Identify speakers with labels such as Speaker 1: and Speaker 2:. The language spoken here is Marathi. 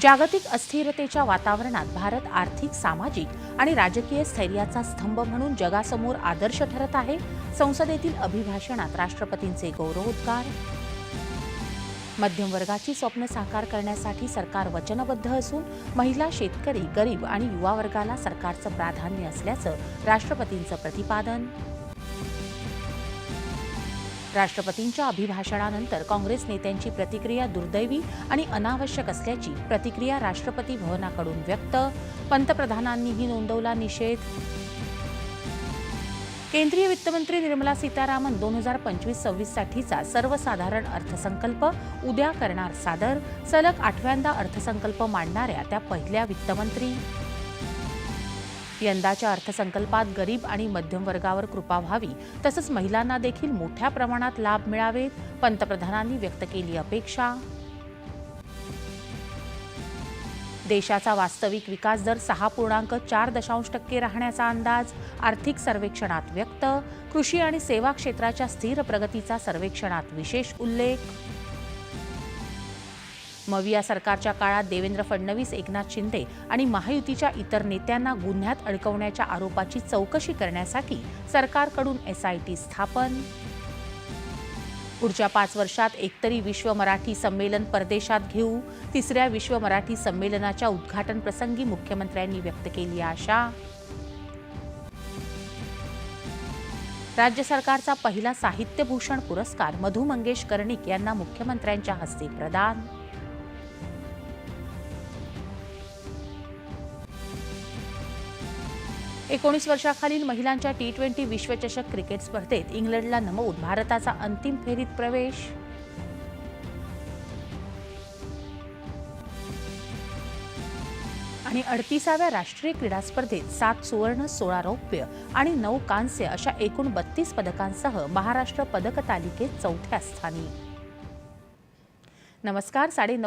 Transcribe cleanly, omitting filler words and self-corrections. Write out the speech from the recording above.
Speaker 1: जागतिक अस्थिरतेच्या वातावरणात भारत आर्थिक, सामाजिक आणि राजकीय स्थैर्याचा स्तंभ म्हणून जगासमोर आदर्श ठरत आहे. संसदेतील अभिभाषणात राष्ट्रपतींचे गौरवोद्गार. मध्यम वर्गाची स्वप्न साकार करण्यासाठी सरकार वचनबद्ध असून महिला, शेतकरी, गरीब आणि युवा वर्गाला सरकारचं प्राधान्य असल्याचं राष्ट्रपतींचं प्रतिपादन. राष्ट्रपतींच्या अभिभाषणानंतर काँग्रेस नेत्यांची प्रतिक्रिया दुर्दैवी आणि अनावश्यक असल्याची प्रतिक्रिया राष्ट्रपती भवनाकडून व्यक्त. पंतप्रधानांनीही नोंदवला निषेध. केंद्रीय वित्तमंत्री निर्मला सीतारामन 2025-26 साठीचा सर्वसाधारण अर्थसंकल्प उद्या करणार सादर. सलग 8व्यांदा अर्थसंकल्प मांडणाऱ्या त्या पहिल्या वित्तमंत्री. यंदाच्या अर्थसंकल्पात गरीब आणि मध्यम वर्गावर कृपा व्हावी तसंच महिलांना देखील मोठ्या प्रमाणात लाभ मिळावेत, पंतप्रधानांनी व्यक्त केली अपेक्षा. देशाचा वास्तविक विकास दर 6.4% राहण्याचा अंदाज आर्थिक सर्वेक्षणात व्यक्त. कृषी आणि सेवा क्षेत्राच्या स्थिर प्रगतीचा सर्वेक्षणात विशेष उल्लेख. मविया सरकारच्या काळात देवेंद्र फडणवीस, एकनाथ शिंदे आणि महायुतीच्या इतर नेत्यांना गुन्ह्यात अडकवण्याच्या आरोपाची चौकशी करण्यासाठी सरकारकडून SIT स्थापन. पुढच्या 5 वर्षात एकतरी विश्व मराठी संमेलन परदेशात घेऊ. 3ऱ्या विश्व मराठी संमेलनाच्या उद्घाटन प्रसंगी मुख्यमंत्र्यांनी व्यक्त केली आशा. राज्य सरकारचा पहिला साहित्यभूषण पुरस्कार मधु मंगेश कर्णिक यांना मुख्यमंत्र्यांच्या हस्ते प्रदान. एकोणीस वर्षाखालील महिलांच्या T20 विश्वचषक क्रिकेट स्पर्धेत इंग्लंडला नमवून भारताचा अंतिम फेरीत प्रवेश. आणि 38व्या राष्ट्रीय क्रीडा स्पर्धेत 7 सुवर्ण, 16 रौप्य आणि 9 कांस्य अशा एकूण 32 पदकांसह महाराष्ट्र पदक तालिकेत 4थ्या स्थानी. नमस्कार. 9:30